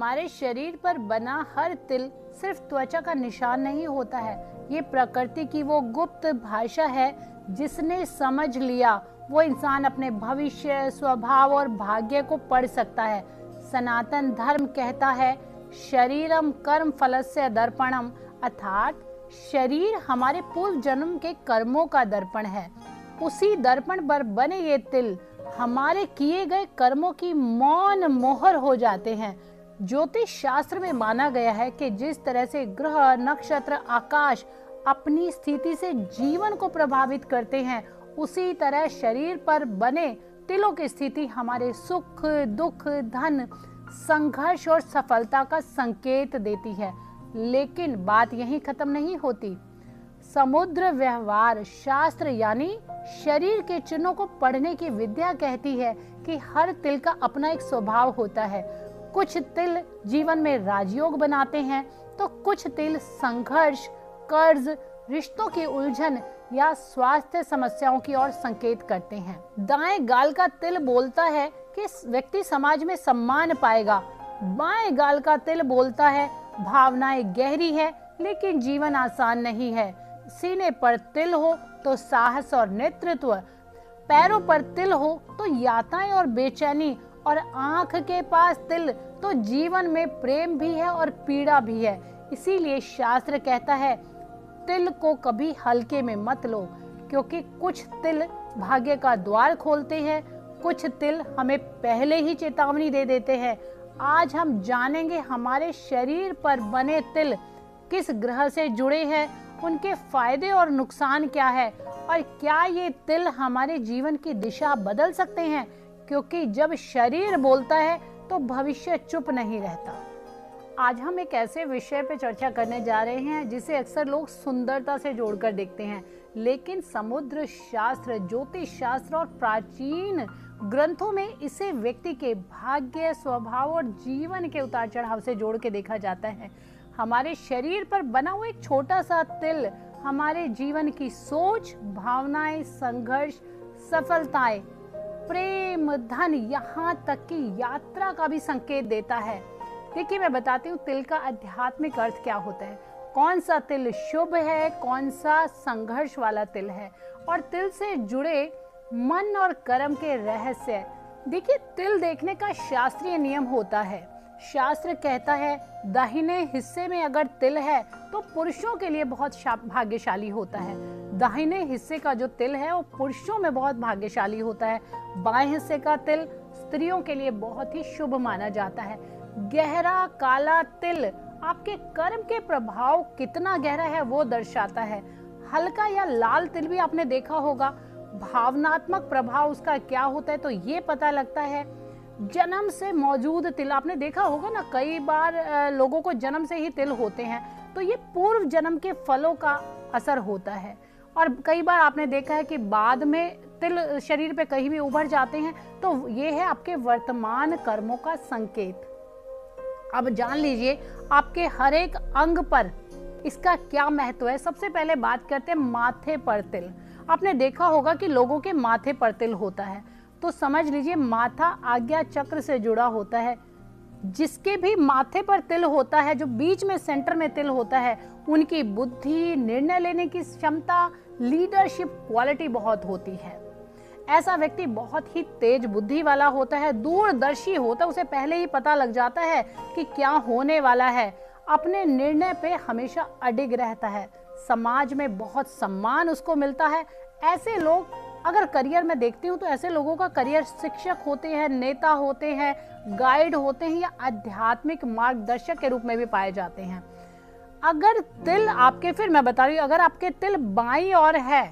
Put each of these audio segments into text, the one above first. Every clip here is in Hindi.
हमारे शरीर पर बना हर तिल सिर्फ त्वचा का निशान नहीं होता है, ये प्रकृति की वो गुप्त भाषा है जिसने समझ लिया वो इंसान अपने भविष्य, स्वभाव और भाग्य को पढ़ सकता है। सनातन धर्म कहता है शरीरम कर्म फलस्य दर्पणम, अर्थात शरीर हमारे पूर्व जन्म के कर्मों का दर्पण है। उसी दर्पण पर बने ये तिल हमारे किए गए कर्मों की मौन मोहर हो जाते हैं। ज्योतिष शास्त्र में माना गया है कि जिस तरह से ग्रह, नक्षत्र, आकाश अपनी स्थिति से जीवन को प्रभावित करते हैं, उसी तरह शरीर पर बने तिलों की स्थिति हमारे सुख, दुख, धन, संघर्ष और सफलता का संकेत देती है। लेकिन बात यहीं खत्म नहीं होती। समुद्र व्यवहार शास्त्र यानी शरीर के चिन्हों को पढ़ने की विद्या कहती है कि हर तिल का अपना एक स्वभाव होता है। कुछ तिल जीवन में राजयोग बनाते हैं तो कुछ तिल संघर्ष, कर्ज, रिश्तों की उलझन या स्वास्थ्य समस्याओं की ओर संकेत करते हैं। दाएं गाल का तिल बोलता है कि व्यक्ति समाज में सम्मान पाएगा। बाएं गाल का तिल बोलता है भावनाएं गहरी है लेकिन जीवन आसान नहीं है। सीने पर तिल हो तो साहस और नेतृत्व, पैरों पर तिल हो तो यातनाएं और बेचैनी, और आंख के पास तिल तो जीवन में प्रेम भी है और पीड़ा भी है। इसीलिए शास्त्र कहता है तिल को कभी हल्के में मत लो, क्योंकि कुछ तिल भाग्य का द्वार खोलते हैं, कुछ तिल हमें पहले ही चेतावनी दे देते हैं। आज हम जानेंगे हमारे शरीर पर बने तिल किस ग्रह से जुड़े हैं, उनके फायदे और नुकसान क्या है, और क्या ये तिल हमारे जीवन की दिशा बदल सकते हैं, क्योंकि जब शरीर बोलता है तो भविष्य चुप नहीं रहता। आज हम एक ऐसे विषय पे चर्चा करने जा रहे हैं जिसे अक्सर लोग सुंदरता से जोड़कर देखते हैं, लेकिन समुद्र शास्त्र, ज्योतिष शास्त्र और प्राचीन ग्रंथों में इसे व्यक्ति के भाग्य, स्वभाव और जीवन के उतार चढ़ाव से जोड़ के देखा जाता है। हमारे शरीर पर बना हुआ एक छोटा सा तिल हमारे जीवन की सोच, भावनाएं, संघर्ष, सफलताएं, प्रेम, धन, यहाँ तक कि यात्रा का भी संकेत देता है। देखिए मैं बताती हूँ तिल का आध्यात्मिक अर्थ क्या होता है, कौन सा तिल शुभ है, कौन सा संघर्ष वाला तिल है, और तिल से जुड़े मन और कर्म के रहस्य। देखिए तिल देखने का शास्त्रीय नियम होता है। शास्त्र कहता है दाहिने हिस्से में अगर तिल है तो पुरुषों के लिए बहुत भाग्यशाली होता है। दाहिने हिस्से का जो तिल है वो पुरुषों में बहुत भाग्यशाली होता है। बाएं हिस्से का तिल स्त्रियों के लिए बहुत ही शुभ माना जाता है। गहरा काला तिल आपके कर्म के प्रभाव कितना गहरा है वो दर्शाता है। हल्का या लाल तिल भी आपने देखा होगा, भावनात्मक प्रभाव उसका क्या होता है तो ये पता लगता है। जन्म से मौजूद तिल आपने देखा होगा ना, कई बार लोगों को जन्म से ही तिल होते हैं, तो ये पूर्व जन्म के फलों का असर होता है। और कई बार आपने देखा है कि बाद में तिल शरीर पे कहीं भी उभर जाते हैं, तो ये है आपके वर्तमान कर्मों का संकेत। अब जान लीजिए आपके हर एक अंग पर इसका क्या महत्व है। सबसे पहले बात करते हैं माथे पर तिल। आपने देखा होगा कि लोगों के माथे पर तिल होता है, तो समझ लीजिए माथा आज्ञा चक्र से जुड़ा होता है। जिसके भी माथे पर तिल होता है, जो बीच में सेंटर में तिल होता है, उनकी बुद्धि, निर्णय लेने की क्षमता, लीडरशिप क्वालिटी बहुत होती है। ऐसा व्यक्ति बहुत ही तेज बुद्धि वाला होता है, दूरदर्शी होता है, उसे पहले ही पता लग जाता है कि क्या होने वाला है। अपने निर्णय पे हमेशा अडिग रहता है, समाज में बहुत सम्मान उसको मिलता है। ऐसे लोग अगर करियर में देखती हूँ तो ऐसे लोगों का करियर शिक्षक होते हैं, नेता होते हैं, गाइड होते हैं या आध्यात्मिक मार्गदर्शक के रूप में भी पाए जाते हैं। अगर तिल आपके, फिर मैं बता रही हूँ, अगर आपके तिल बाईं ओर है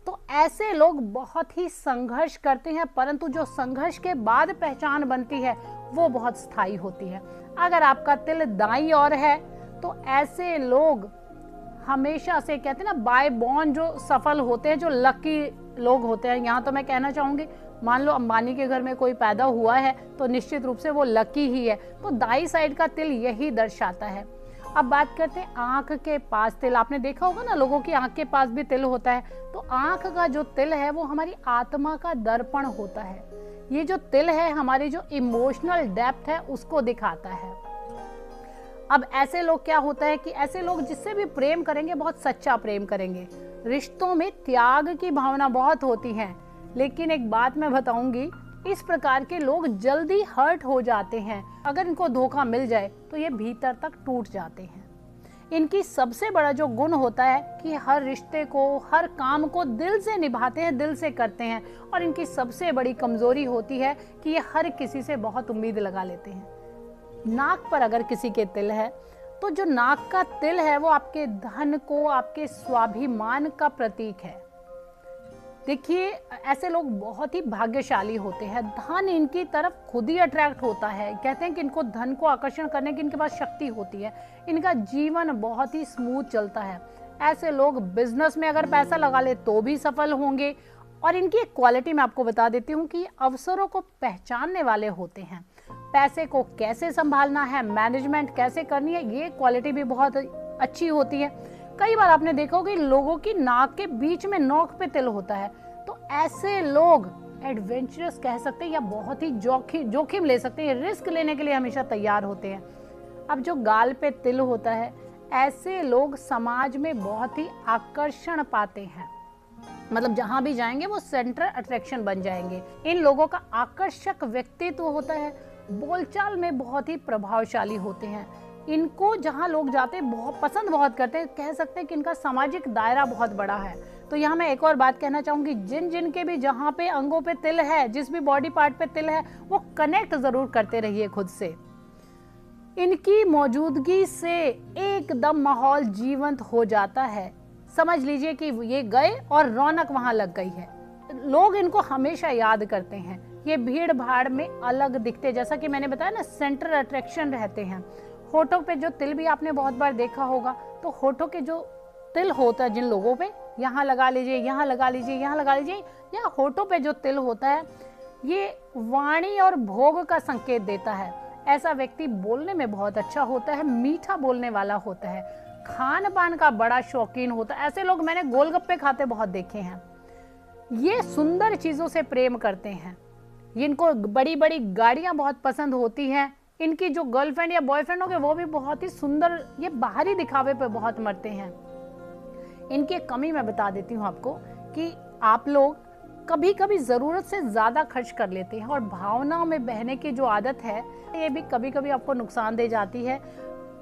तो ऐसे लोग बहुत ही संघर्ष करते हैं, परंतु जो संघर्ष के बाद पहचान बनती है वो बहुत स्थायी होती है। अगर आपका तिल दाईं ओर है तो ऐसे लोग हमेशा से, कहते हैं ना, बाय बॉर्न जो सफल होते हैं, जो लकी लोग होते हैं। यहाँ तो मैं कहना चाहूंगी, मान लो अंबानी के घर में कोई पैदा हुआ है तो निश्चित रूप से वो लकी ही है। तो दाई साइड का तिल यही दर्शाता है। अब बात करते हैं आंख के पास तिल। आपने देखा होगा ना, लोगों की आंख के पास भी तिल होता है। तो आंख का जो तिल है वो हमारी आत्मा का दर्पण होता है। ये जो तिल है हमारी जो इमोशनल डेप्थ है उसको दिखाता है। अब ऐसे लोग क्या होता है कि ऐसे लोग जिससे भी प्रेम करेंगे बहुत सच्चा प्रेम करेंगे, रिश्तों में त्याग की भावना बहुत होती है। लेकिन एक बात मैं बताऊंगी, इस प्रकार के लोग जल्दी हर्ट हो जाते हैं। अगर इनको धोखा मिल जाए तो ये भीतर तक टूट जाते हैं। इनकी सबसे बड़ा जो गुण होता है कि हर रिश्ते को, हर काम को दिल से निभाते हैं, दिल से करते हैं। और इनकी सबसे बड़ी कमजोरी होती है कि ये हर किसी से बहुत उम्मीद लगा लेते हैं। नाक पर अगर किसी के तिल है तो जो नाक का तिल है वो आपके धन को, आपके स्वाभिमान का प्रतीक है। देखिए, ऐसे लोग बहुत ही भाग्यशाली होते हैं। धन इनकी तरफ खुद ही अट्रैक्ट होता है। कहते हैं कि इनको धन को आकर्षण करने की इनके पास शक्ति होती है। इनका जीवन बहुत ही स्मूथ चलता है। ऐसे लोग बिजनेस में अगर पैसा लगा ले तो भी सफल होंगे। और इनकी एक क्वालिटी मैं आपको बता देती हूँ कि अवसरों को पहचानने वाले होते हैं। पैसे को कैसे संभालना है, मैनेजमेंट कैसे करनी है, ये क्वालिटी भी बहुत अच्छी होती है। कई बार आपने देखा होगा कि लोगों की नाक के बीच में नोक पे तिल होता है, तो ऐसे लोग एडवेंचरस कह सकते हैं या बहुत ही जोखिम ले सकते हैं, रिस्क लेने के लिए हमेशा तैयार होते हैं। अब जो गाल पे तिल होता है, ऐसे लोग समाज में बहुत ही आकर्षण पाते हैं। मतलब जहां भी जाएंगे वो सेंट्रल अट्रैक्शन बन जाएंगे। इन लोगों का आकर्षक व्यक्तित्व होता है, बोलचाल में बहुत ही प्रभावशाली होते हैं। इनको जहां लोग जाते हैं बहुत पसंद बहुत करते हैं। कह सकते हैं कि इनका सामाजिक दायरा बहुत बड़ा है। तो यहाँ मैं एक और बात कहना चाहूंगी, जिन के भी जहाँ पे अंगों पे तिल है, जिस भी बॉडी पार्ट पे तिल है, वो कनेक्ट जरूर करते रहिए खुद से। इनकी मौजूदगी से एकदम माहौल जीवंत हो जाता है। समझ लीजिए कि ये गए और रौनक वहां लग गई है। लोग इनको हमेशा याद करते हैं। ये भीड़ भाड़ में अलग दिखते, जैसा कि मैंने बताया ना, सेंट्रल अट्रैक्शन रहते हैं। होठों पे जो तिल भी आपने बहुत बार देखा होगा, तो होठों के जो तिल होता है जिन लोगों पे, यहाँ लगा लीजिए, यहाँ लगा लीजिए, यहाँ लगा लीजिए, या होठों पे जो तिल होता है, ये वाणी और भोग का संकेत देता है। ऐसा व्यक्ति बोलने में बहुत अच्छा होता है, मीठा बोलने वाला होता है, खान पान का बड़ा शौकीन होता है। ऐसे लोग मैंने गोलगप्पे खाते बहुत देखे हैं। ये सुंदर चीजों से प्रेम करते हैं। इनको बड़ी बड़ी गाड़ियां बहुत पसंद होती हैं। इनकी जो गर्लफ्रेंड या बॉयफ्रेंड होंगे वो भी बहुत ही सुंदर, ये बाहरी दिखावे पे बहुत मरते हैं। इनकी एक कमी मैं बता देती हूँ आपको कि आप लोग कभी कभी जरूरत से ज्यादा खर्च कर लेते हैं और भावनाओं में बहने की जो आदत है ये भी कभी कभी आपको नुकसान दे जाती है।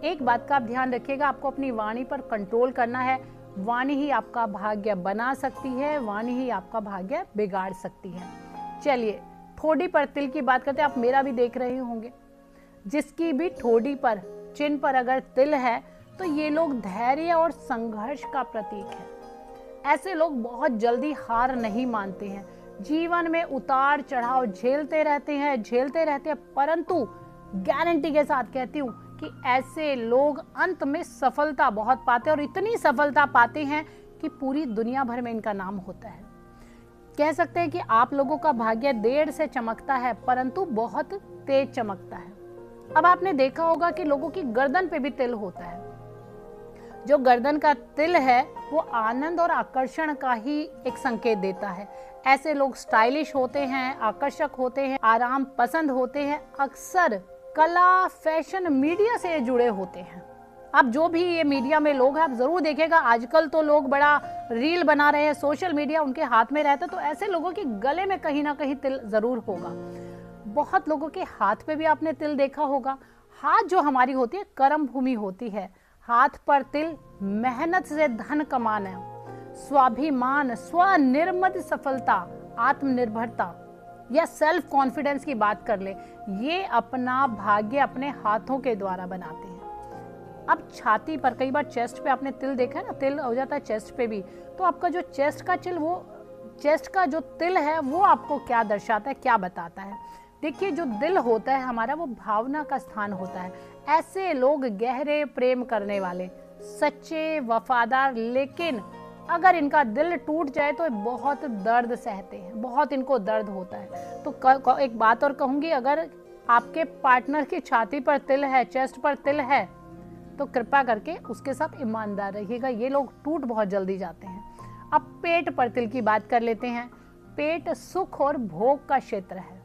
एक बात का आप ध्यान रखिएगा, आपको अपनी वाणी पर कंट्रोल करना है। वाणी ही आपका भाग्य बना सकती है, वाणी ही आपका भाग्य बिगाड़ सकती है। चलिए, ठोड़ी पर तिल की बात करते हैं। आप मेरा भी देख रहे होंगे, जिसकी भी ठोड़ी पर, चिन्ह पर अगर तिल है तो ये लोग धैर्य और संघर्ष का प्रतीक है। ऐसे लोग बहुत जल्दी हार नहीं मानते हैं। जीवन में उतार चढ़ाव झेलते रहते हैं, परंतु गारंटी के साथ कहती हूँ कि ऐसे लोग अंत में सफलता बहुत पाते हैं, और इतनी सफलता पाते हैं कि पूरी दुनिया भर में इनका नाम होता है। कह सकते हैं कि आप लोगों का भाग्य देर से चमकता है परंतु बहुत तेज चमकता है। अब आपने देखा होगा कि लोगों की गर्दन पे भी तिल होता है। जो गर्दन का तिल है वो आनंद और आकर्षण का ही एक संकेत देता है। ऐसे लोग स्टाइलिश होते हैं, आकर्षक होते हैं, आराम पसंद होते हैं, अक्सर कला, फैशन, मीडिया से जुड़े होते हैं। अब जो भी ये मीडिया में लोग हैं, आप जरूर देखेगा, आजकल तो लोग बड़ा रील बना रहे हैं, सोशल मीडिया उनके हाथ में रहता है, तो ऐसे लोगों के गले में कहीं ना कहीं तिल जरूर होगा। बहुत लोगों के हाथ पे भी आपने तिल देखा होगा। हाथ जो हमारी होती है कर्म भूमि होती है। हाथ पर तिल मेहनत से धन कमाना, स्वाभिमान, स्वनिर्मित सफलता, आत्मनिर्भरता या सेल्फ कॉन्फिडेंस की बात कर ले, ये अपना भाग्य अपने हाथों के द्वारा बनाते हैं। अब छाती पर, कई बार चेस्ट पे आपने तिल देखा है ना, तिल हो जाता है चेस्ट पे भी, तो आपका जो चेस्ट का तिल, वो चेस्ट का जो तिल है वो आपको क्या दर्शाता है, क्या बताता है? देखिए, जो दिल होता है हमारा, वो भावना का स्थान होता है। ऐसे लोग गहरे प्रेम करने वाले, सच्चे, वफादार, लेकिन अगर इनका दिल टूट जाए तो बहुत दर्द सहते हैं, बहुत इनको दर्द होता है। तो एक बात और कहूंगी, अगर आपके पार्टनर की छाती पर तिल है, चेस्ट पर तिल है, तो कृपा करके उसके साथ ईमानदार रहिएगा। ये लोग टूट बहुत जल्दी जाते हैं। अब पेट पर तिल की बात कर लेते हैं। पेट सुख और भोग का क्षेत्र है।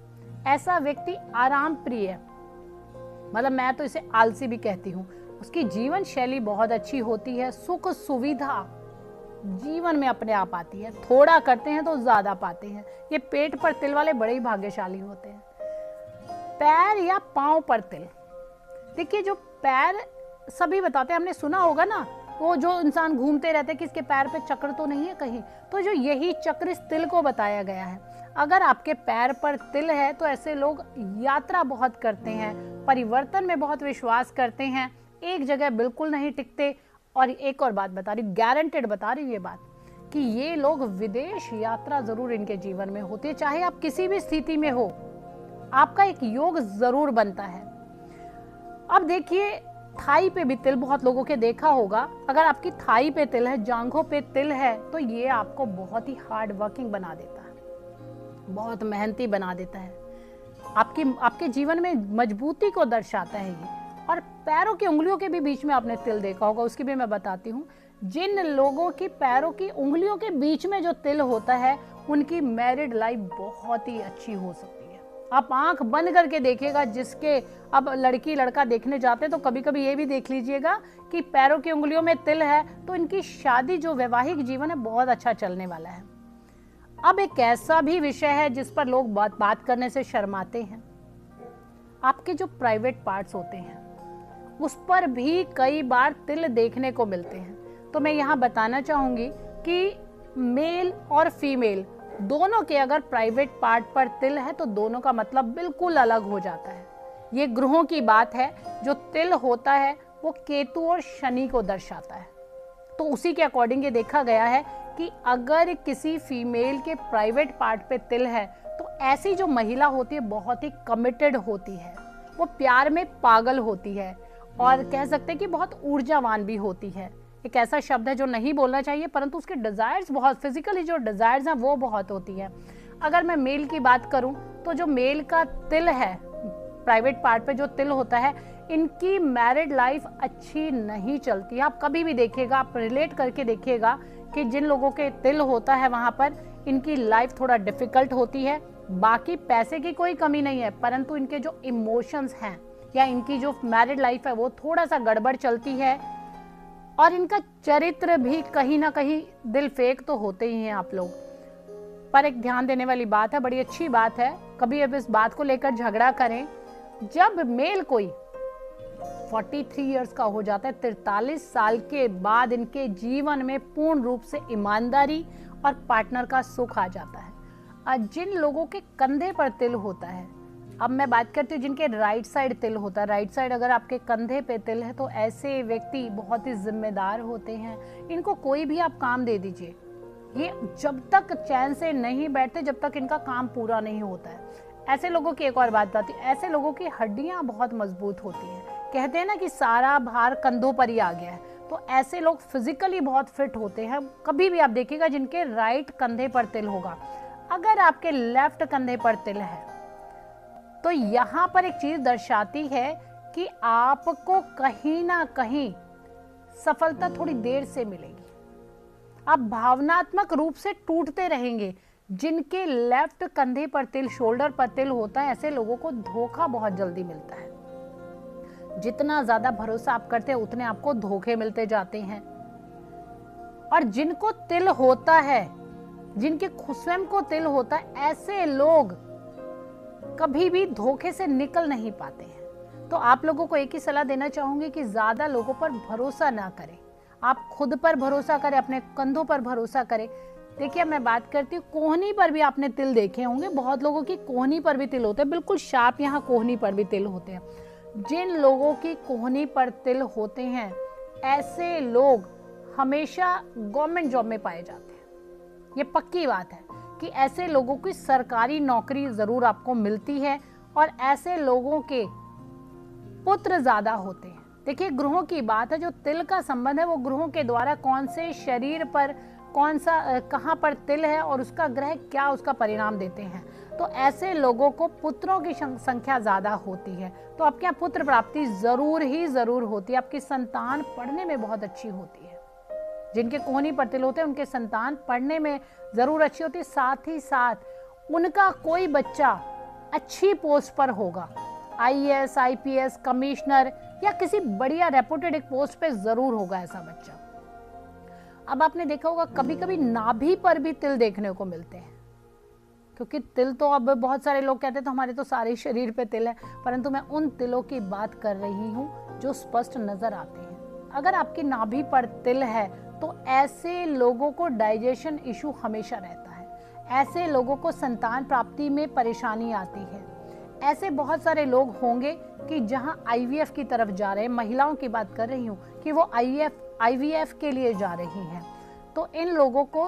ऐसा व्यक्ति आराम प्रिय, मतलब मैं तो इसे आलसी भी कहती हूँ, उसकी जीवन शैली बहुत अच्छी होती है, सुख सुविधा जीवन में अपने आप आती है, थोड़ा करते हैं तो ज्यादा पाते हैं। ये पेट पर तिल वाले बड़े ही भाग्यशाली होते हैं। पैर या पांव पर तिल, देखिए जो पैर सभी बताते हैं, हमने सुना होगा ना, वो जो इंसान घूमते रहते हैं कि इसके पैर पे चक्र तो नहीं है कहीं, तो जो यही चक्र इस तिल को बताया गया है। अगर आपके पैर पर तिल है तो ऐसे लोग यात्रा बहुत करते हैं, परिवर्तन में बहुत विश्वास करते हैं, एक जगह बिल्कुल नहीं टिकते। और एक और बात बता रही, गारंटेड बता रही हूँ ये बात, कि ये लोग विदेश यात्रा जरूर इनके जीवन में होती है। चाहे आप किसी भी स्थिति में हो, आपका एक योग जरूर बनता है। अब देखिए, थाई पे भी तिल बहुत लोगों के देखा होगा। अगर आपकी थाई पे तिल है, जांघों पे तिल है, तो ये आपको बहुत ही हार्ड वर्किंग बना देता है, बहुत मेहनती बना देता है, आपके जीवन में मजबूती को दर्शाता है ये। और पैरों की उंगलियों के भी बीच में आपने तिल देखा होगा, उसकी भी मैं बताती हूँ। जिन लोगों की पैरों की उंगलियों के बीच में जो तिल होता है, उनकी मैरिड लाइफ बहुत ही अच्छी हो सकती है। आप आंख बंद करके देखिएगा, जिसके अब लड़की लड़का देखने जाते हैं तो कभी कभी ये भी देख लीजिएगा कि पैरों की उंगलियों में तिल है, तो इनकी शादी, जो वैवाहिक जीवन है, बहुत अच्छा चलने वाला है। अब एक ऐसा भी विषय है जिस पर लोग बात करने से शर्माते हैं। आपके जो प्राइवेट पार्ट्स होते हैं उस पर भी कई बार तिल देखने को मिलते हैं। तो मैं यहाँ बताना चाहूंगी कि मेल और फीमेल दोनों के अगर प्राइवेट पार्ट पर तिल है तो दोनों का मतलब बिल्कुल अलग हो जाता है। ये ग्रहों की बात है। जो तिल होता है वो केतु और शनि को दर्शाता है। तो उसी के अकॉर्डिंग ये देखा गया है कि अगर किसी फीमेल के प्राइवेट पार्ट पे तिल है तो ऐसी जो महिला होती है बहुत ही कमिटेड होती है, वो प्यार में पागल होती है, और कह सकते हैं कि बहुत ऊर्जावान भी होती है। एक ऐसा शब्द है जो नहीं बोलना चाहिए, परंतु उसके डिजायर्स बहुत, फिजिकली जो डिजायर्स हैं वो बहुत होती है। अगर मैं मेल की बात करूं तो जो मेल का तिल है, प्राइवेट पार्ट पे जो तिल होता है, इनकी मैरिड लाइफ अच्छी नहीं चलती। आप कभी भी देखिएगा, आप रिलेट करके देखिएगा कि जिन लोगों के तिल होता है वहां पर इनकी लाइफ थोड़ा डिफिकल्ट होती है। बाकी पैसे की कोई कमी नहीं है, परंतु इनके जो इमोशंस हैं या इनकी जो मैरिड लाइफ है वो थोड़ा सा गड़बड़ चलती है। और इनका चरित्र भी कहीं ना कहीं दिल फेक तो होते ही हैं आप लोग। पर एक ध्यान देने वाली बात है, बड़ी अच्छी बात है, कभी अब इस बात को लेकर झगड़ा करें। जब मेल कोई 43 इयर्स का हो जाता है, 43 साल के बाद इनके जीवन में पूर्ण रूप से ईमानदारी और पार्टनर का सुख आ जाता है। जिन लोगों के कंधे पर तिल होता है, अब मैं बात करती हूँ जिनके राइट साइड तिल होता है, राइट साइड अगर आपके कंधे पे तिल है तो ऐसे व्यक्ति बहुत ही जिम्मेदार होते हैं। इनको कोई भी आप काम दे दीजिए, ये जब तक चैन से नहीं बैठते जब तक इनका काम पूरा नहीं होता है। ऐसे लोगों की एक और बात आती है, ऐसे लोगों की हड्डियां बहुत मजबूत होती हैं। कहते हैं ना कि सारा भार कंधों पर ही आ गया है, तो ऐसे लोग फिजिकली बहुत फिट होते हैं। कभी भी आप देखिएगा जिनके राइट कंधे पर तिल होगा, अगर आपके लेफ्ट कंधे पर तिल है तो यहाँ पर एक चीज दर्शाती है कि आपको कहीं ना कहीं सफलता थोड़ी देर से मिलेगी। आप भावनात्मक रूप से टूटते रहेंगे। जिनके लेफ्ट कंधे पर तिल, शोल्डर पर तिल होता है, ऐसे लोगों को धोखा बहुत जल्दी मिलता है। जितना ज्यादा भरोसा आप करते हैं उतने आपको धोखे मिलते जाते हैं। और जिनको तिल होता है, जिनके स्वयं को तिल होता है, ऐसे लोग कभी भी धोखे से निकल नहीं पाते हैं। तो आप लोगों को एक ही सलाह देना चाहूंगी कि ज्यादा लोगों पर भरोसा ना करें, आप खुद पर भरोसा करें, अपने कंधों पर भरोसा करें। देखिए मैं बात करती हूँ, कोहनी पर भी आपने तिल देखे होंगे, बहुत लोगों की कोहनी पर भी तिल होते हैं, बिल्कुल शार्प यहाँ कोहनी पर भी तिल होते हैं। जिन लोगों की कोहनी पर तिल होते हैं, ऐसे लोग हमेशा गवर्नमेंट जॉब में पाए जाते हैं। ये पक्की बात है कि ऐसे लोगों की सरकारी नौकरी जरूर आपको मिलती है, और ऐसे लोगों के पुत्र ज्यादा होते हैं। देखिए ग्रहों की बात है, जो तिल का संबंध है वो ग्रहों के द्वारा कौन से शरीर पर कौन सा कहाँ पर तिल है और उसका ग्रह क्या उसका परिणाम देते हैं। तो ऐसे लोगों को पुत्रों की संख्या ज्यादा होती है, तो आपके यहाँ पुत्र प्राप्ति जरूर ही जरूर होती है। आपकी संतान पढ़ने में बहुत अच्छी होती है। जिनके कोहनी पर तिल होते हैं उनके संतान पढ़ने में जरूर अच्छी होती है। साथ ही साथ उनका कोई बच्चा अच्छी पोस्ट पर होगा, IAS, IPS, कमिश्नर, या किसी बढ़िया रेपुटेड एक पोस्ट पे जरूर होगा ऐसा बच्चा। अब आपने देखा होगा कभी कभी नाभि पर भी तिल देखने को मिलते हैं, क्योंकि तिल तो अब बहुत सारे लोग कहते हैं तो हमारे तो सारे शरीर पे तिल है, परंतु मैं उन तिलों की बात कर रही हूँ जो स्पष्ट नजर आते हैं। अगर आपकी नाभि पर तिल है तो ऐसे लोगों को डाइजेशन इशू हमेशा रहता है, ऐसे लोगों को संतान प्राप्ति में परेशानी आती है। ऐसे बहुत सारे लोग होंगे कि जहां आईवीएफ की तरफ जा रहे हैं, महिलाओं की बात कर रही हूँ कि वो आईवीएफ के लिए जा रही हैं, तो इन लोगों को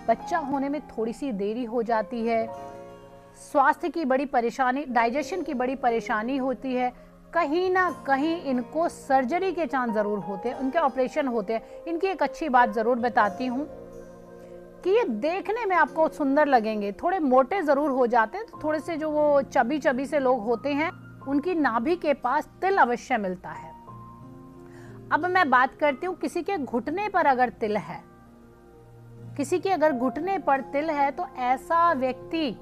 बच्चा होने में थोड़ी सी देरी हो जाती है, स्वास्थ्य की बड़ी परेशानी, डाइजेशन की बड़ी परेशानी होती है, कहीं ना कहीं इनको सर्जरी के चांस जरूर होते हैं, उनके ऑपरेशन होते हैं। इनकी एक अच्छी बात जरूर बताती हूँ कि ये देखने में आपको सुंदर लगेंगे, थोड़े मोटे जरूर हो जाते हैं, तो थोड़े से जो वो चबी चबी से लोग होते हैं उनकी नाभि के पास तिल अवश्य मिलता है। अब मैं बात करती हूँ किसी के घुटने पर अगर तिल है, किसी के अगर घुटने पर तिल है तो ऐसा व्यक्ति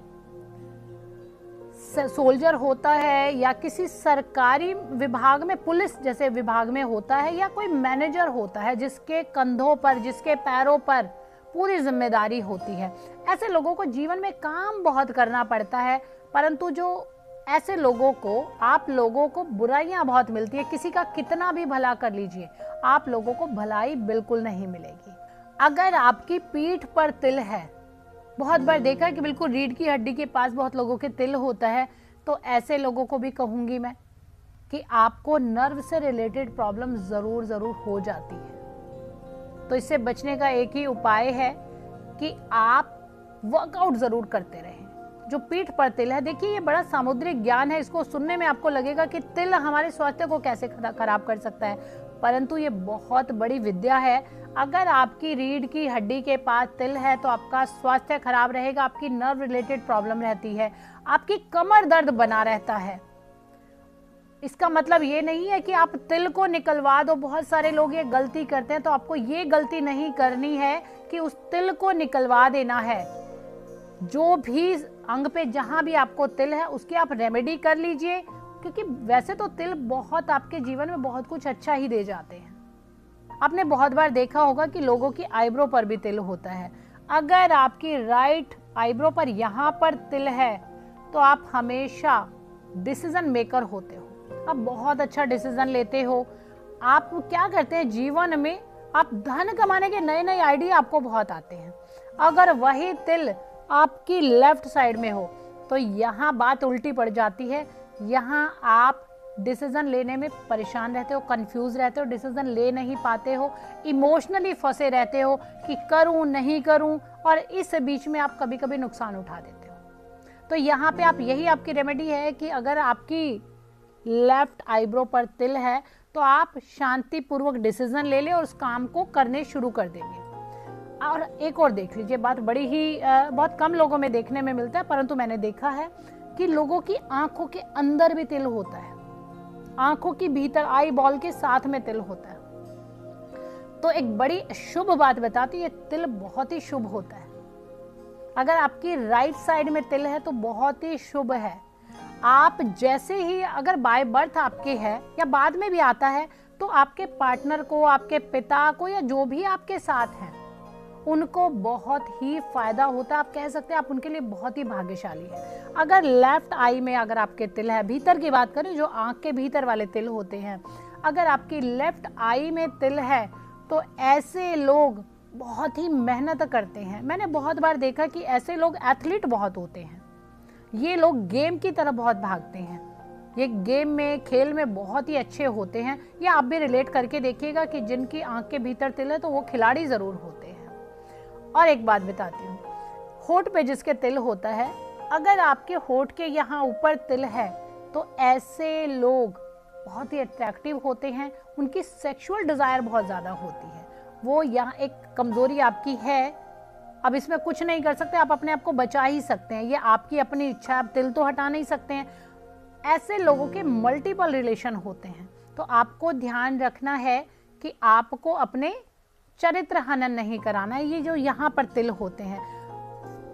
सोल्जर होता है या किसी सरकारी विभाग में, पुलिस जैसे विभाग में होता है, या कोई मैनेजर होता है जिसके कंधों पर, जिसके पैरों पर पूरी जिम्मेदारी होती है। ऐसे लोगों को जीवन में काम बहुत करना पड़ता है, परंतु जो ऐसे लोगों को, आप लोगों को बुराइयां बहुत मिलती है। किसी का कितना भी भला कर लीजिए, आप लोगों को भलाई बिल्कुल नहीं मिलेगी। अगर आपकी पीठ पर तिल है, बहुत बार देखा है कि बिल्कुल रीढ़ की हड्डी के पास बहुत लोगों के तिल होता है, तो ऐसे लोगों को भी कहूंगी मैं कि आपको नर्व से रिलेटेड प्रॉब्लम जरूर जरूर हो जाती है। तो इससे बचने का एक ही उपाय है कि आप वर्कआउट जरूर करते रहें। जो पीठ पर तिल है, देखिए ये बड़ा सामुद्रिक ज्ञान है, इसको सुनने में आपको लगेगा कि तिल हमारे स्वास्थ्य को कैसे खराब कर सकता है, परंतु ये बहुत बड़ी विद्या है। अगर आपकी रीढ़ की हड्डी के पास तिल है तो आपका स्वास्थ्य खराब रहेगा, आपकी नर्व रिलेटेड प्रॉब्लम रहती है, आपकी कमर दर्द बना रहता है। इसका मतलब ये नहीं है कि आप तिल को निकलवा दो, बहुत सारे लोग ये गलती करते हैं, तो आपको ये गलती नहीं करनी है कि उस तिल को निकलवा देना है। जो भी अंग पे जहां भी आपको तिल है उसकी आप रेमेडी कर लीजिए, क्योंकि वैसे तो तिल बहुत आपके जीवन में बहुत कुछ अच्छा ही दे जाते हैं। आपने बहुत बार देखा होगा कि लोगों की आईब्रो पर भी तिल होता है। अगर आपकी राइट आईब्रो पर यहाँ पर तिल है तो आप हमेशा डिसीजन मेकर होते हो, आप बहुत अच्छा डिसीजन लेते हो। आप क्या करते हैं जीवन में, आप धन कमाने के नए नए आइडिया आपको बहुत आते हैं। अगर वही तिल आपकी लेफ्ट साइड में हो तो यहाँ बात उल्टी पड़ जाती है, यहाँ आप डिसीजन लेने में परेशान रहते हो, कंफ्यूज रहते हो, डिसीजन ले नहीं पाते हो, इमोशनली फंसे रहते हो कि करूं नहीं करूं, और इस बीच में आप कभी कभी नुकसान उठा देते हो। तो यहाँ पे आप, यही आपकी रेमेडी है कि अगर आपकी लेफ्ट आईब्रो पर तिल है तो आप शांतिपूर्वक डिसीजन ले लें और उस काम को करने शुरू कर देंगे। और एक और देख लीजिए, बात बड़ी ही बहुत कम लोगों में देखने में मिलता है, परंतु मैंने देखा है कि लोगों की आंखों के अंदर भी तिल होता है, आंखों की भीतर आई बॉल के साथ में तिल होता है। तो एक बड़ी शुभ बात बताती है, तिल बहुत ही शुभ होता है। अगर आपकी राइट साइड में तिल है तो बहुत ही शुभ है। आप जैसे ही, अगर बाय बर्थ आपके है या बाद में भी आता है, तो आपके पार्टनर को, आपके पिता को, या जो भी आपके साथ हैं, उनको बहुत ही फायदा होता है। आप कह सकते हैं आप उनके लिए बहुत ही भाग्यशाली है। अगर लेफ्ट आई में अगर आपके तिल है, भीतर की बात करें, जो आंख के भीतर वाले तिल होते हैं, अगर आपकी लेफ्ट आई में तिल है तो ऐसे लोग बहुत ही मेहनत करते हैं। मैंने बहुत बार देखा कि ऐसे लोग एथलीट बहुत होते हैं, ये लोग गेम की तरफ बहुत भागते हैं, ये गेम में, खेल में बहुत ही अच्छे होते हैं। ये आप भी रिलेट करके देखिएगा कि जिनकी आंख के भीतर तिल है तो वो खिलाड़ी जरूर होते हैं। और एक बात बताती हूँ, होठ पे जिसके तिल होता है, अगर आपके होठ के यहाँ ऊपर तिल है तो ऐसे लोग बहुत ही अट्रैक्टिव होते हैं, उनकी सेक्सुअल डिजायर बहुत ज्यादा होती है। वो यहाँ एक कमजोरी आपकी है, अब इसमें कुछ नहीं कर सकते, आप अपने आप को बचा ही सकते हैं, ये आपकी अपनी इच्छा, आप तिल तो हटा नहीं सकते हैं। ऐसे लोगों के मल्टीपल रिलेशन होते हैं, तो आपको ध्यान रखना है कि आपको अपने चरित्र हनन नहीं कराना है। ये जो यहाँ पर तिल होते हैं,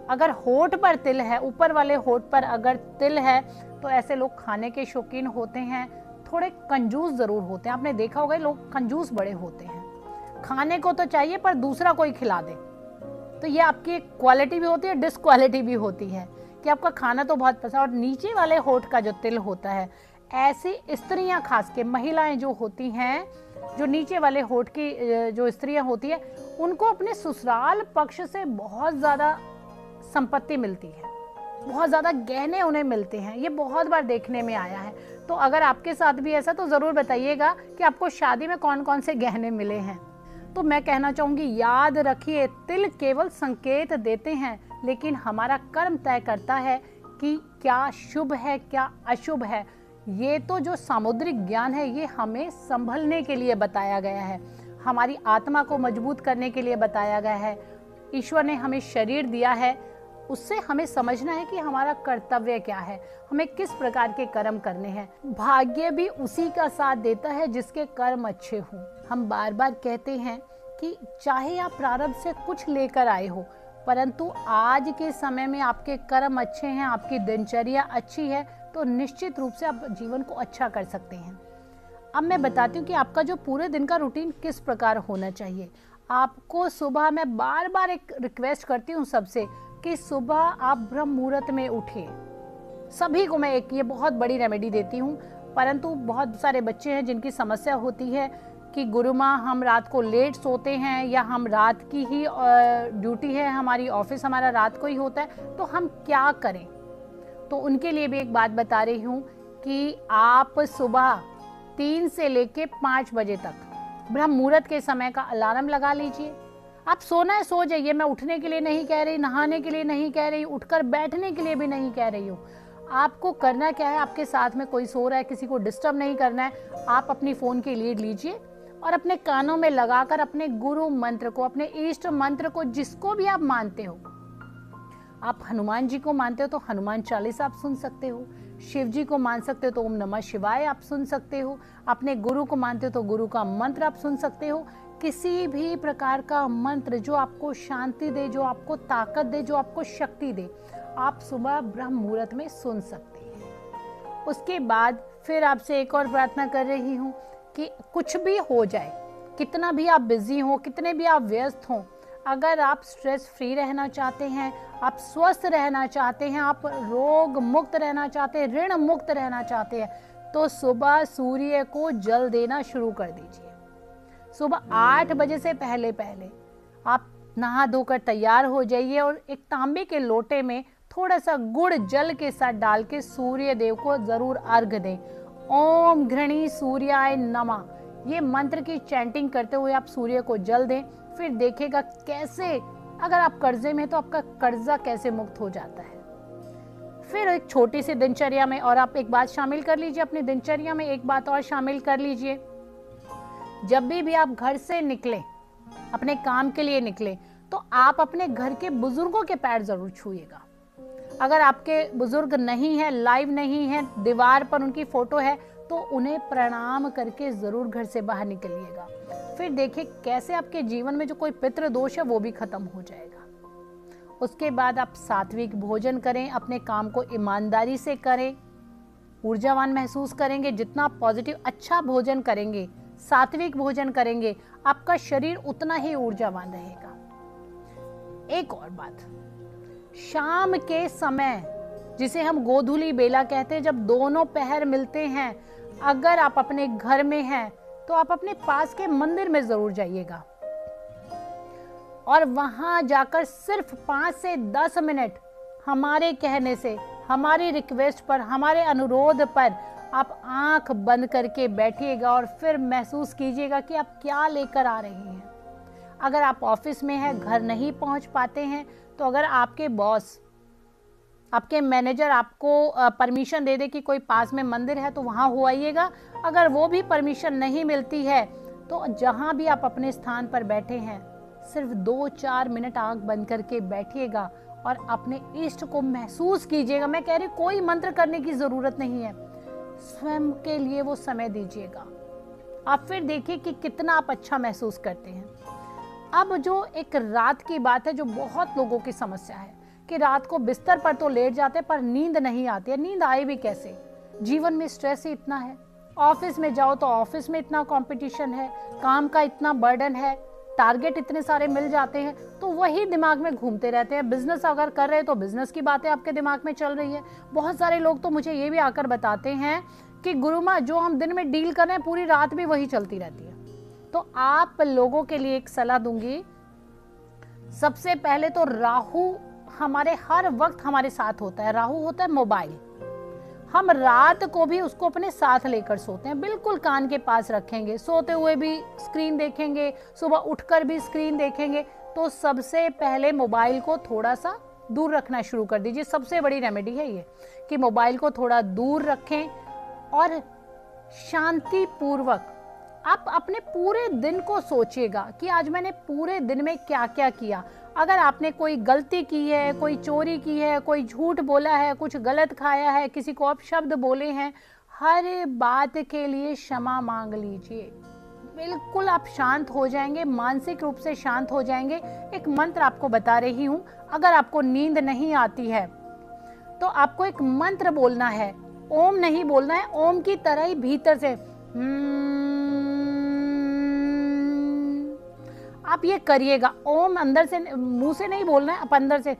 अगर होठ पर तिल है, ऊपर वाले होठ पर अगर तिल है, तो ऐसे लोग खाने के शौकीन होते हैं, थोड़े कंजूस जरूर होते हैं। आपने देखा होगा लोग कंजूस बड़े होते हैं, खाने को तो चाहिए पर दूसरा कोई खिला दे। तो ये आपकी एक क्वालिटी भी होती है, डिसक्वालिटी भी होती है कि आपका खाना तो बहुत पसंद। और नीचे वाले होठ का जो तिल होता है, ऐसी स्त्रियां, खास के महिलाएं जो होती हैं, जो नीचे वाले होठ की जो स्त्रियां होती है, उनको अपने ससुराल पक्ष से बहुत ज्यादा संपत्ति मिलती है, बहुत ज्यादा गहने उन्हें मिलते हैं। ये बहुत बार देखने में आया है। तो अगर आपके साथ भी ऐसा, तो जरूर बताइएगा कि आपको शादी में कौन कौन से गहने मिले हैं। तो मैं कहना चाहूंगी, याद रखिए, तिल केवल संकेत देते हैं, लेकिन हमारा कर्म तय करता है कि क्या शुभ है क्या अशुभ है। ये तो जो सामुद्रिक ज्ञान है, ये हमें संभलने के लिए बताया गया है, हमारी आत्मा को मजबूत करने के लिए बताया गया है। ईश्वर ने हमें शरीर दिया है, उससे हमें समझना है कि हमारा कर्तव्य क्या है, हमें किस प्रकार के कर्म करने हैं। भाग्य भी उसी का साथ देता है जिसके कर्म अच्छे हों। हम बार बार कहते हैं कि चाहे आप प्रारब्ध से कुछ लेकर आए हो, परंतु आज के समय में आपके कर्म अच्छे हैं, आपकी दिनचर्या अच्छी है, तो निश्चित रूप से आप जीवन को अच्छा कर सकते हैं। अब मैं बताती हूँ कि आपका जो पूरे दिन का रूटीन किस प्रकार होना चाहिए। आपको सुबह, मैं बार बार एक रिक्वेस्ट करती हूँ सबसे कि सुबह आप ब्रह्म मुहूर्त में उठे। सभी को मैं एक ये बहुत बड़ी रेमेडी देती हूँ, परंतु बहुत सारे बच्चे हैं जिनकी समस्या होती है कि गुरु माँ हम रात को लेट सोते हैं, या हम रात की ही ड्यूटी है हमारी, ऑफिस हमारा रात को ही होता है, तो हम क्या करें। तो उनके लिए भी एक बात बता रही हूँ कि आप सुबह 3 से लेके 5 बजे तक ब्रह्म मुहूर्त के समय का अलार्म लगा लीजिए। आप सोना है सो जाइए, मैं उठने के लिए नहीं कह रही, नहाने के लिए नहीं कह रही, उठकर बैठने के लिए भी नहीं कह रही हूँ। आपको करना क्या है, आपके साथ में कोई सो रहा है, किसी को डिस्टर्ब नहीं करना है। आप अपनी फोन की लीड लीजिए और अपने कानों में लगाकर अपने गुरु मंत्र को, अपने इष्ट मंत्र को, जिसको भी आप मानते हो, आप हनुमान जी को मानते हो तो हनुमान चालीसा आप सुन सकते हो, शिव जी को मान सकते हो तो ओम नमः शिवाय आप सुन सकते हो, अपने गुरु को मानते हो तो गुरु का मंत्र आप सुन सकते हो। किसी भी प्रकार का मंत्र जो आपको शांति दे, जो आपको ताकत दे, जो आपको शक्ति दे, आप सुबह ब्रह्म मुहूर्त में सुन सकते हैं। उसके बाद फिर आपसे एक और प्रार्थना कर रही हूँ कि कुछ भी हो जाए, कितना भी आप बिजी हो, कितने भी आप व्यस्त हो, अगर आप स्ट्रेस फ्री रहना चाहते हैं, आप स्वस्थ रहना चाहते हैं, आप रोग मुक्त रहना चाहते हैं, ऋण मुक्त रहना चाहते हैं, तो सुबह सूर्य को जल देना शुरू कर दीजिए। सुबह 8 बजे से पहले पहले आप नहा धोकर तैयार हो जाइए और एक तांबे के लोटे में थोड़ा सा गुड़ जल के साथ डाल के सूर्य देव को जरूर अर्घ दें। ओम घृणी सूर्याय नमः, ये मंत्र की चैंटिंग करते हुए आप सूर्य को जल दें। फिर देखिएगा कैसे, अगर आप कर्जे में तो आपका कर्जा कैसे मुक्त हो जाता है। फिर एक छोटी सी दिनचर्या में और आप एक बात शामिल कर लीजिए, अपनी दिनचर्या में एक बात और शामिल कर लीजिए। जब भी आप घर से निकलें, अपने काम के लिए निकलें, तो आप अपने घर के बुजुर्गों के पैर जरूर छूइएगा। अगर आपके बुजुर्ग नहीं है, लाइव नहीं है, दीवार पर उनकी फोटो है, तो उन्हें प्रणाम करके जरूर घर से बाहर निकलिएगा। फिर देखिए कैसे आपके जीवन में जो कोई पितृ दोष है वो भी खत्म हो जाएगा। उसके बाद आप सात्विक भोजन करें, अपने काम को ईमानदारी से करें, ऊर्जावान महसूस करेंगे। जितना आप पॉजिटिव अच्छा भोजन करेंगे, सात्विक भोजन करेंगे, आपका शरीर उतना ही ऊर्जावान रहेगा। एक और बात, शाम के समय जिसे हम गोधूली बेला कहते हैं, जब दोनों पहर मिलते हैं, अगर आप अपने घर में हैं तो आप अपने पास के मंदिर में जरूर जाइएगा और वहां जाकर सिर्फ 5 से 10 मिनट हमारे कहने से, हमारी रिक्वेस्ट पर, हमारे अनुरोध पर आप आंख बंद करके बैठिएगा और फिर महसूस कीजिएगा कि आप क्या लेकर आ रहे हैं। अगर आप ऑफिस में हैं, घर नहीं पहुंच पाते हैं, तो अगर आपके बॉस, आपके मैनेजर आपको परमिशन दे दे कि कोई पास में मंदिर है तो वहां हो आइएगा। अगर वो भी परमिशन नहीं मिलती है तो जहां भी आप अपने स्थान पर बैठे हैं, सिर्फ 2-4 मिनट आंख बंद करके बैठिएगा और अपने इष्ट को महसूस कीजिएगा। मैं कह रही कोई मंत्र करने की जरूरत नहीं है, स्वयं के लिए वो समय दीजिएगा। आप फिर देखिए कि कितना आप अच्छा महसूस करते हैं। अब जो एक रात की बात है, जो बहुत लोगों की समस्या है कि रात को बिस्तर पर तो लेट जाते पर नींद नहीं आती है। नींद आए भी कैसे, जीवन में स्ट्रेस ही इतना है ऑफिस में जाओ तो ऑफिस में इतना कंपटीशन है, काम का इतना बर्डन है, टारगेट इतने सारे मिल जाते हैं, तो वही दिमाग में घूमते रहते हैं। बिजनेस अगर कर रहे हैं तो बिजनेस की बातें आपके दिमाग में चल रही है। बहुत सारे लोग तो मुझे ये भी आकर बताते हैं कि गुरुमा जो हम दिन में डील कर रहे हैं पूरी रात भी वही चलती रहती है। तो आप लोगों के लिए एक सलाह दूंगी, सबसे पहले तो राहु हमारे हर वक्त हमारे साथ होता है। राहु होता है मोबाइल, हम रात को भी उसको अपने साथ लेकर सोते हैं, बिल्कुल कान के पास रखेंगे, सोते हुए भी स्क्रीन देखेंगे, सुबह उठकर भी स्क्रीन देखेंगे। तो सबसे पहले मोबाइल को थोड़ा सा दूर रखना शुरू कर दीजिए। सबसे बड़ी रेमेडी है ये कि मोबाइल को थोड़ा दूर रखें और शांति पूर्वक आप अपने पूरे दिन को सोचिएगा कि आज मैंने पूरे दिन में क्या क्या किया। अगर आपने कोई गलती की है, कोई चोरी की है, कोई झूठ बोला है, कुछ गलत खाया है, किसी को अपशब्द बोले हैं, हर बात के लिए क्षमा मांग लीजिए। बिल्कुल आप शांत हो जाएंगे, मानसिक रूप से शांत हो जाएंगे। एक मंत्र आपको बता रही हूं, अगर आपको नींद नहीं आती है तो आपको एक मंत्र बोलना है। ओम नहीं बोलना है, ओम की तरह ही भीतर से आप ये करिएगा। ओम अंदर से, मुंह से नहीं बोलना है, आप अंदर से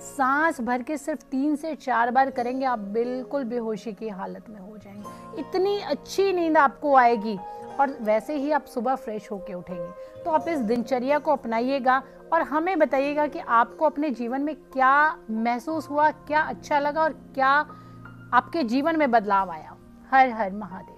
सांस भर के सिर्फ 3 से 4 बार करेंगे, आप बिल्कुल बेहोशी की हालत में हो जाएंगे। इतनी अच्छी नींद आपको आएगी और वैसे ही आप सुबह फ्रेश होके उठेंगे। तो आप इस दिनचर्या को अपनाइएगा और हमें बताइएगा कि आपको अपने जीवन में क्या महसूस हुआ, क्या अच्छा लगा और क्या आपके जीवन में बदलाव आया। हर हर महादेव।